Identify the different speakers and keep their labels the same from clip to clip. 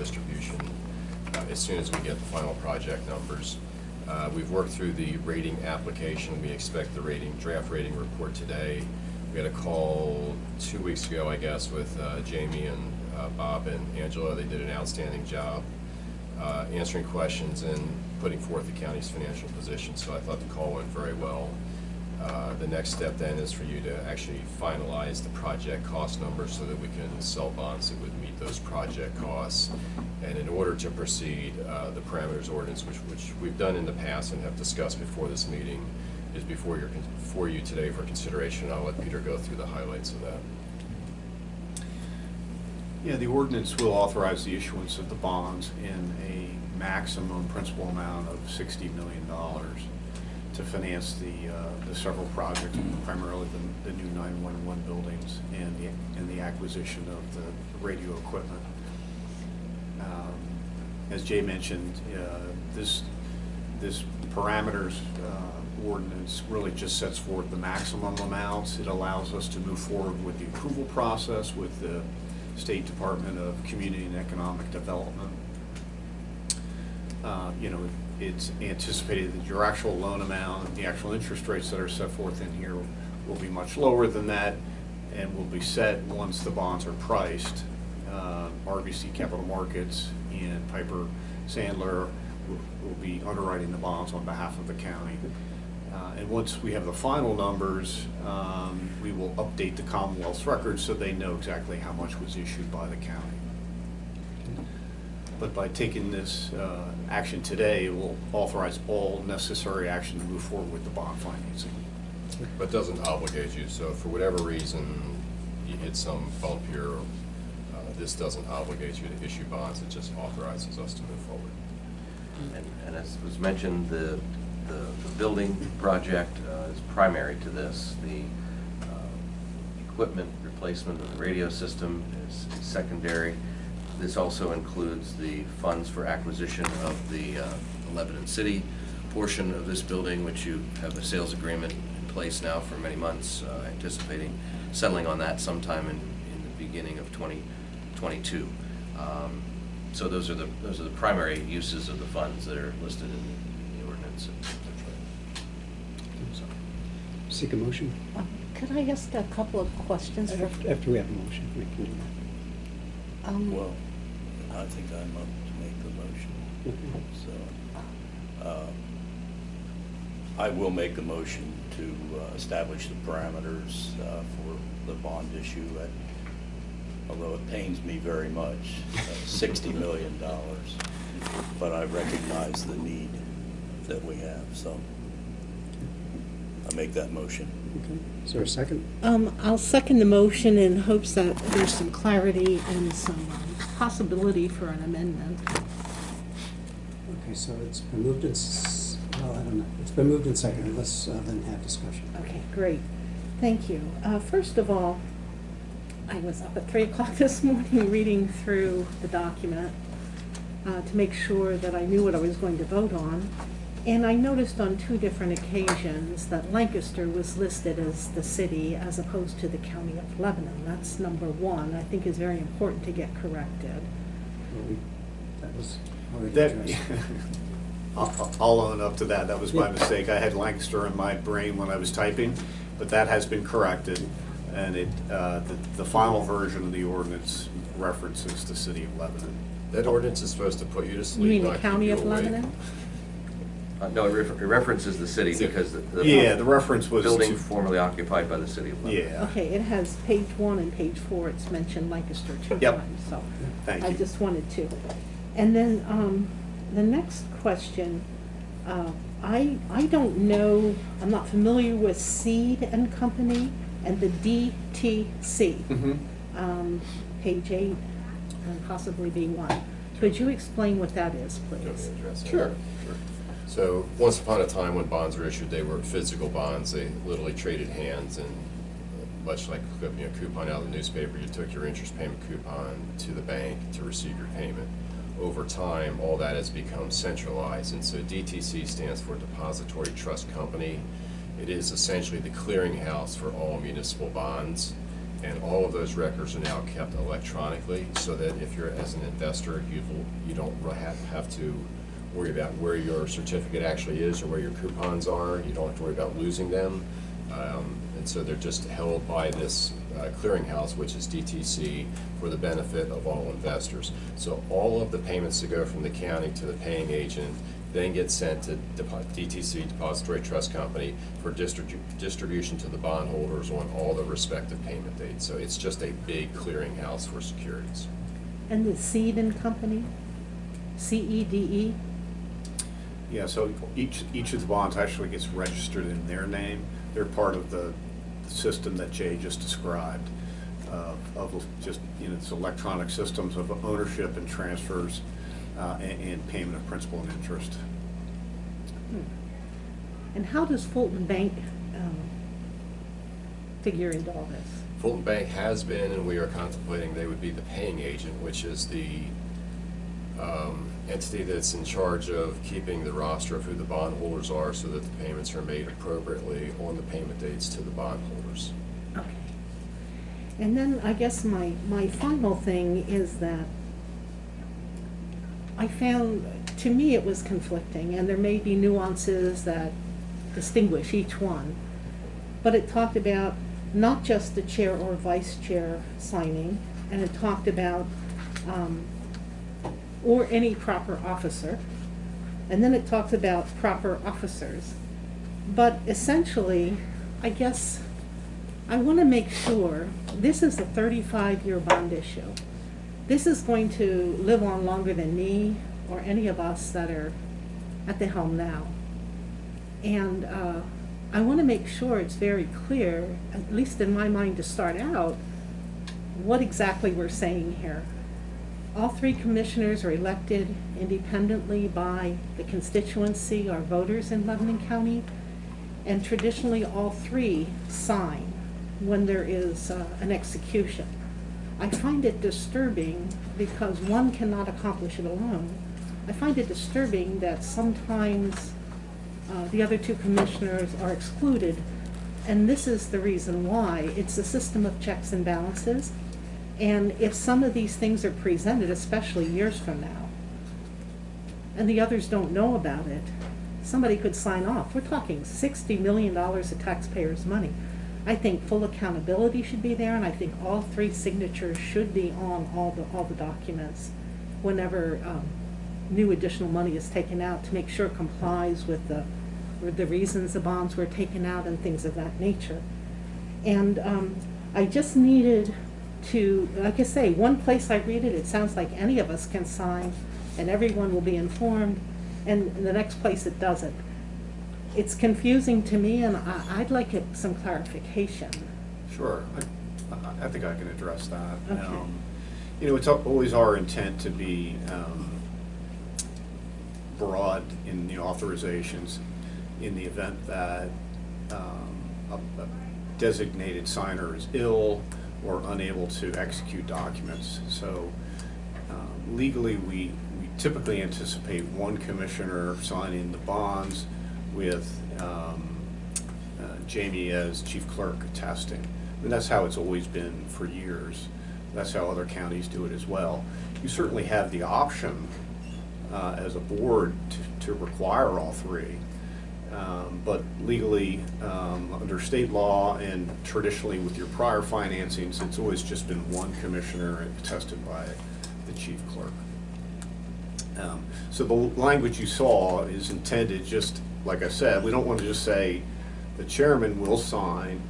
Speaker 1: distribution as soon as we get the final project numbers. We've worked through the rating application. We expect the draft rating report today. We had a call 2 weeks ago, I guess, with Jamie and Bob and Angela. They did an outstanding job answering questions and putting forth the county's financial position. So I thought the call went very well. The next step then is for you to actually finalize the project cost numbers so that we can sell bonds that would meet those project costs. And in order to proceed, the parameters ordinance, which we've done in the past and have discussed before this meeting, is before you today for consideration. I'll let Peter go through the highlights of that.
Speaker 2: Yeah, the ordinance will authorize the issuance of the bonds in a maximum principal amount of $60 million to finance the several projects, primarily the new 911 buildings and the acquisition of the radio equipment. As Jay mentioned, this parameters ordinance really just sets forth the maximum amounts. It allows us to move forward with the approval process with the State Department of Community and Economic Development. It's anticipated that your actual loan amount and the actual interest rates that are set forth in here will be much lower than that and will be set once the bonds are priced. RBC Capital Markets and Piper Sandler will be underwriting the bonds on behalf of the county. And once we have the final numbers, we will update the Commonwealth's records so they know exactly how much was issued by the county. But by taking this action today, it will authorize all necessary action to move forward with the bond financing.
Speaker 1: But doesn't obligate you, so if for whatever reason you hit some bump here, this doesn't obligate you to issue bonds, it just authorizes us to move forward.
Speaker 3: And as was mentioned, the building project is primary to this. The equipment replacement of the radio system is secondary. This also includes the funds for acquisition of the Lebanon City portion of this building, which you have a sales agreement in place now for many months, anticipating settling on that sometime in the beginning of 2022. So those are the primary uses of the funds that are listed in the ordinance.
Speaker 4: Seek a motion?
Speaker 5: Could I ask a couple of questions?
Speaker 4: After we have a motion, we can do that.
Speaker 6: Well, I think I'm up to make the motion. So I will make a motion to establish the parameters for the bond issue at, although it pains me very much, $60 million. But I recognize the need that we have, so I make that motion.
Speaker 4: Okay. Is there a second?
Speaker 5: I'll second the motion in hopes that there's some clarity and some possibility for an amendment.
Speaker 4: Okay, so it's been moved and, well, I don't know. It's been moved and seconded. Let's then have discussion.
Speaker 5: Okay, great. Thank you. First of all, I was up at 3 o'clock this morning reading through the document to make sure that I knew what I was going to vote on. And I noticed on 2 different occasions that Lancaster was listed as the city as opposed to the county of Lebanon. That's number 1. I think is very important to get corrected.
Speaker 4: Well, that was already addressed.
Speaker 2: I'll own up to that. That was my mistake. I had Lancaster in my brain when I was typing, but that has been corrected. And the final version of the ordinance references the city of Lebanon.
Speaker 1: That ordinance is supposed to put you to sleep.
Speaker 5: You mean the
Speaker 1: not keep
Speaker 5: county
Speaker 1: you
Speaker 5: of
Speaker 1: awake.
Speaker 5: Lebanon?
Speaker 3: No, it references the city because
Speaker 2: the reference was
Speaker 3: building formerly occupied by the city of Lebanon.
Speaker 2: Yeah.
Speaker 5: Okay, it has page 1 and page 4. It's mentioned Lancaster 2
Speaker 2: Yep.
Speaker 5: times. So
Speaker 2: Thank
Speaker 5: I
Speaker 2: you.
Speaker 5: just wanted to. And then the next question, I don't know, I'm not familiar with Cede and Company and the DTC, page 8 and possibly B1. Could you explain what that is, please?
Speaker 1: Sure. So once upon a time when bonds were issued, they were physical bonds. They literally traded hands, and much like a coupon out of the newspaper, you took your interest payment coupon to the bank to receive your payment. Over time, all that has become centralized, and so DTC stands for Depository Trust Company. It is essentially the clearinghouse for all municipal bonds, And all of those records are now kept electronically, so that if you're, as an investor, you don't have to worry about where your certificate actually is or where your coupons are. You don't have to worry about losing them. And so they're just held by this clearinghouse, which is DTC, for the benefit of all investors. So all of the payments that go from the county to the paying agent then get sent to DTC, Depository Trust Company, for distribution to the bondholders on all the respective payment dates. So it's just a big clearinghouse for securities.
Speaker 5: And the Cede and Company, CEDE?
Speaker 2: Yeah, so each of the bonds actually gets registered in their name. They're part of the system that Jay just described, of just, it's electronic systems of ownership and transfers and payment of principal and interest.
Speaker 5: And how does Fulton Bank figure into all this?
Speaker 1: Fulton Bank has been, and we are contemplating they would be the paying agent, which is the entity that's in charge of keeping the roster of who the bondholders are, so that the payments are made appropriately on the payment dates to the bondholders.
Speaker 5: Okay. And then I guess my final thing is that I found, to me, it was conflicting, and there may be nuances that distinguish each one, but it talked about not just the chair or vice chair signing, and it talked about or any proper officer, and then it talks about proper officers. But essentially, I guess I want to make sure this is a 35-year bond issue. This is going to live on longer than me or any of us that are at the helm now. And I want to make sure it's very clear, at least in my mind to start out, what exactly we're saying here. All three commissioners are elected independently by the constituency or voters in Lebanon County, and traditionally all three sign when there is an execution. I find it disturbing because one cannot accomplish it alone. I find it disturbing that sometimes the other two commissioners are excluded, and this is the reason why. It's a system of checks and balances, and if some of these things are presented, especially years from now, and the others don't know about it, somebody could sign off. We're talking $60 million of taxpayers' money. I think full accountability should be there, and I think all three signatures should be on all the documents whenever new additional money is taken out, to make sure it complies with the reasons the bonds were taken out and things of that nature. And I just needed to, like I say, one place I read it, it sounds like any of us can sign and everyone will be informed, and the next place it doesn't. It's confusing to me, and I'd like some clarification.
Speaker 2: Sure, I think I can address that.
Speaker 5: Okay.
Speaker 2: It's always our intent to be broad in the authorizations in the event that a designated signer is ill or unable to execute documents. So legally, we typically anticipate one commissioner signing the bonds with Jamie as chief clerk attesting. And that's how it's always been for years. That's how other counties do it as well. You certainly have the option as a board to require all three. But legally, under state law and traditionally with your prior financings, it's always just been one commissioner attested by the chief clerk. So the language you saw is intended, just like I said, we don't want to just say the chairman will sign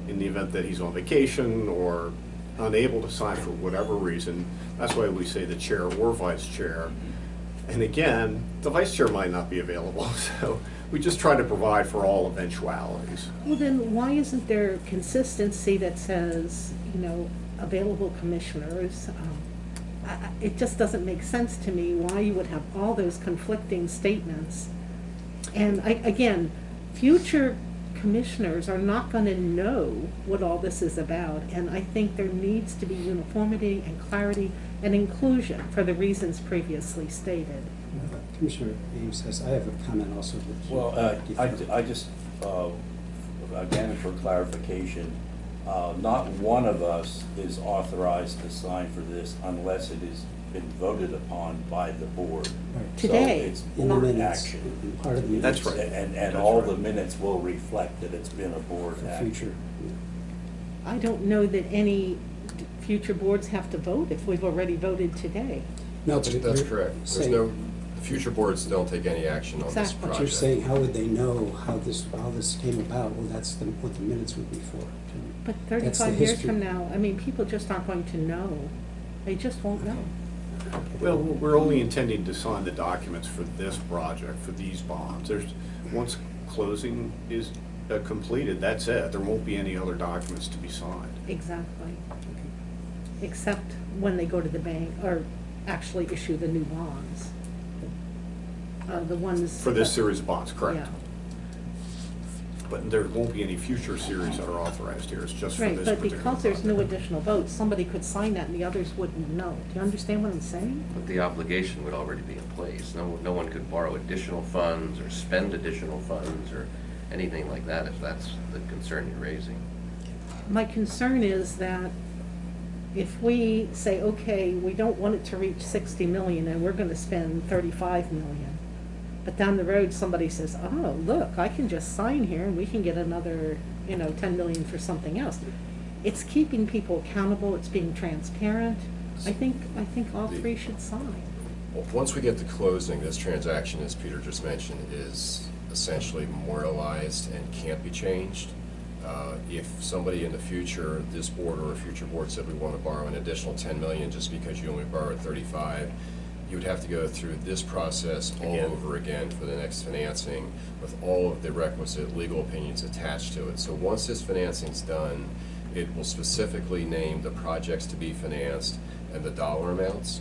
Speaker 2: in the event that he's on vacation or unable to sign for whatever reason. That's why we say the chair or vice chair. And again, the vice chair might not be available, so we just try to provide for all eventualities.
Speaker 5: Well, then why isn't there consistency that says, available commissioners? It just doesn't make sense to me why you would have all those conflicting statements. And again, future commissioners are not going to know what all this is about, and I think there needs to be uniformity and clarity and inclusion for the reasons previously stated.
Speaker 4: Commissioner Ames says, I have a comment also.
Speaker 6: Well, I just, again, for clarification, Not one of us is authorized to sign for this unless it has been voted upon by the board.
Speaker 4: Right.
Speaker 6: So
Speaker 5: Today,
Speaker 6: it's
Speaker 4: In the
Speaker 6: board
Speaker 4: minutes,
Speaker 6: action.
Speaker 4: part of the
Speaker 2: That's
Speaker 4: minutes.
Speaker 2: right.
Speaker 6: And
Speaker 2: That's
Speaker 6: all
Speaker 2: right.
Speaker 6: the minutes will reflect that it's been a board
Speaker 4: For
Speaker 6: action.
Speaker 4: future.
Speaker 5: I don't know that any future boards have to vote if we've already voted today.
Speaker 4: No,
Speaker 1: That's
Speaker 4: but
Speaker 1: that's
Speaker 4: you're
Speaker 1: correct. There's
Speaker 4: saying-
Speaker 1: no, the future boards don't take any action on this
Speaker 5: Exactly.
Speaker 1: project.
Speaker 4: But you're saying, how would they know how this came about? Well, that's what the minutes would be for.
Speaker 5: But
Speaker 4: That's the
Speaker 5: 35 years
Speaker 4: history.
Speaker 5: from now, I mean, people just aren't going to know. They just won't know.
Speaker 2: Well, we're only intending to sign the documents for this project, for these bonds. Once closing is completed, that's it. There won't be any other documents to be signed.
Speaker 5: Exactly. Except when they go to the bank or actually issue the new bonds. The ones.
Speaker 2: For this series of bonds, correct.
Speaker 5: Yeah.
Speaker 2: But there won't be any future series that are authorized here. It's just for
Speaker 5: Right,
Speaker 2: this
Speaker 5: but
Speaker 2: particular
Speaker 5: because there's no
Speaker 2: project.
Speaker 5: additional votes, somebody could sign that and the others wouldn't know. Do you understand what I'm saying?
Speaker 3: But the obligation would already be in place. No one could borrow additional funds or spend additional funds or anything like that if that's the concern you're raising.
Speaker 5: My concern is that if we say, okay, we don't want it to reach 60 million and we're gonna spend 35 million, but down the road, somebody says, oh, look, I can just sign here and we can get another, 10 million for something else. It's keeping people accountable, it's being transparent. I think all three should sign.
Speaker 1: Well, once we get to closing, this transaction, as Peter just mentioned, is essentially memorialized and can't be changed. If somebody in the future, this board or a future board said we want to borrow an additional 10 million just because you only borrowed 35, you would have to go through this process all
Speaker 2: Again.
Speaker 1: over again for the next financing with all of the requisite legal opinions attached to it. So once this financing's done, it will specifically name the projects to be financed and the dollar amounts.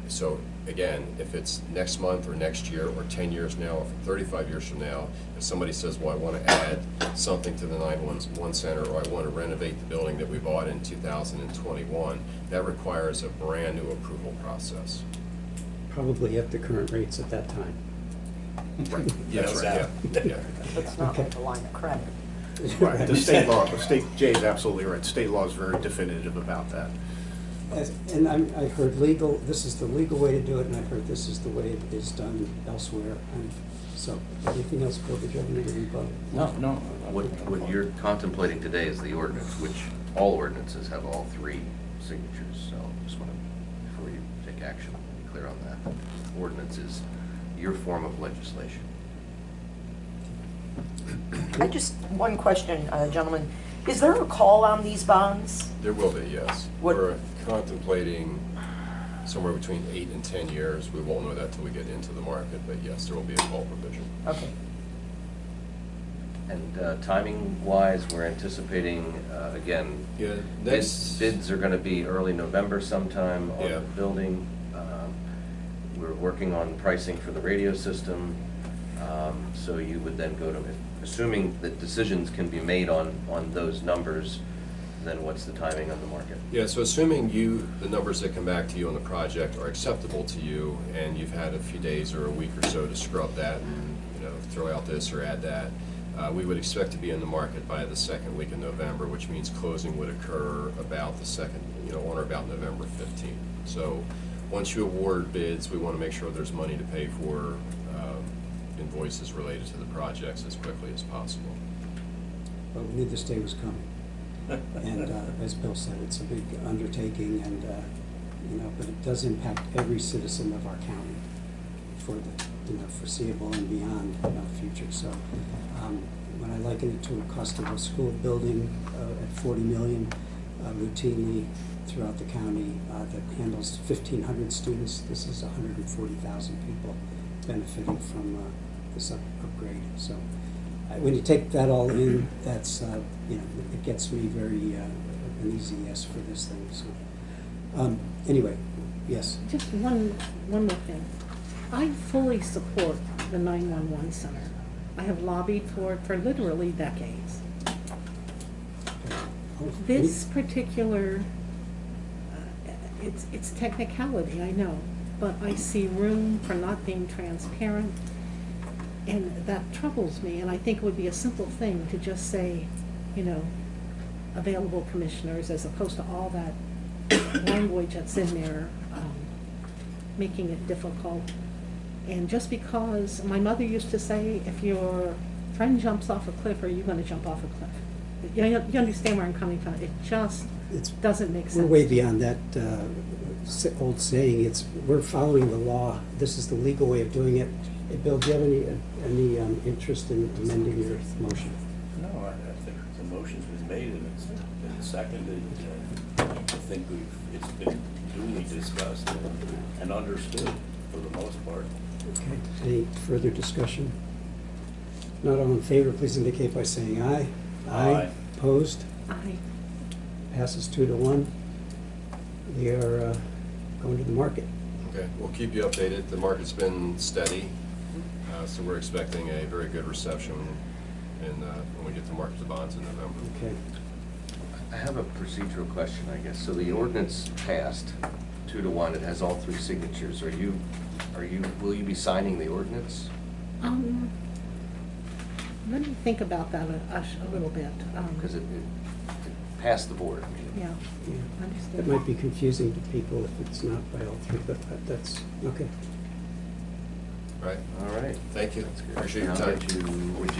Speaker 1: So again, if it's next month or next year or 10 years now or 35 years from now, if somebody says, well, I want to add something to the 911 center or I want to renovate the building that we bought in 2021, that requires a brand new approval process.
Speaker 4: Probably at the current rates at that time.
Speaker 1: Right. Yes,
Speaker 6: No
Speaker 1: right,
Speaker 6: doubt.
Speaker 1: yeah.
Speaker 7: It's not
Speaker 4: Okay.
Speaker 7: like a line of credit.
Speaker 2: Right, the state law, Jay's absolutely right. State law is very definitive about that.
Speaker 4: And I heard legal, this is the legal way to do it, and I've heard this is the way it is done elsewhere. And so, anything else, Bill, did you have anything to rebut?
Speaker 6: No.
Speaker 3: What you're contemplating today is the ordinance, which all ordinances have all three signatures. So just want to, before you take action, be clear on that. Ordinance is your form of legislation.
Speaker 7: One question, gentlemen. Is there a call on these bonds?
Speaker 1: There will be, yes.
Speaker 7: What-
Speaker 1: We're contemplating somewhere between 8 and 10 years. We won't know that till we get into the market, but yes, there will be a call provision.
Speaker 7: Okay.
Speaker 3: And timing-wise, we're anticipating, again,
Speaker 1: Yeah,
Speaker 3: bids are going to be early November sometime on
Speaker 1: Yeah.
Speaker 3: the building. We're working on pricing for the radio system. So you would then go to, assuming that decisions can be made on those numbers, then what's the timing on the market?
Speaker 1: Yeah, so assuming the numbers that come back to you on the project are acceptable to you, and you've had a few days or a week or so to scrub that and, throw out this or add that, we would expect to be in the market by the second week in November, which means closing would occur about the second, on or about November 15th. So once you award bids, we want to make sure there's money to pay for invoices related to the projects as quickly as possible.
Speaker 4: But we knew this day was coming. And as Bill said, it's a big undertaking and, but it does impact every citizen of our county for the, foreseeable and beyond, future. So when I liken it to a cost of a school building at $40 million routinely throughout the county that handles 1,500 students, this is 140,000 people benefiting from this upgrade. So when you take that all in, that's, it gets me very, an easy yes for this thing, so. Anyway, yes.
Speaker 5: Just one more thing. I fully support the 911 center. I have lobbied for it for literally decades. This particular, it's technicality, I know, but I see room for not being transparent, and that troubles me, and I think it would be a simple thing to just say, available commissioners as opposed to all that language that's in there, making it difficult. And just because, my mother used to say, if your friend jumps off a cliff, are you gonna jump off a cliff? You understand where I'm coming from? It just
Speaker 4: It's-
Speaker 5: doesn't make sense.
Speaker 4: We're way beyond that old saying. We're following the law. This is the legal way of doing it. Bill, do you have any interest in amending your motion?
Speaker 6: No, I think the motion's been made and it's been seconded. I think it's been duly discussed and understood for the most part.
Speaker 4: Okay, any further discussion? Not all in favor, please indicate by saying aye.
Speaker 6: Aye.
Speaker 4: Opposed?
Speaker 5: Aye.
Speaker 4: Passes 2-1. They are going to the market.
Speaker 1: Okay, we'll keep you updated. The market's been steady, so we're expecting a very good reception when we get to market the bonds in November.
Speaker 4: Okay.
Speaker 3: I have a procedural question, I guess. So the ordinance passed 2-1. It has all 3 signatures. Will you be signing the ordinance?
Speaker 5: Let me think about that a little bit.
Speaker 3: Because it passed the board.
Speaker 5: Yeah,
Speaker 4: Yeah.
Speaker 5: I understand.
Speaker 4: It might be confusing to people if it's not by all 3, but that's, okay.
Speaker 1: Right?
Speaker 3: All right.
Speaker 1: Thank you.
Speaker 3: That's good.
Speaker 1: Appreciate your
Speaker 3: I'll
Speaker 1: time.
Speaker 3: get you- would you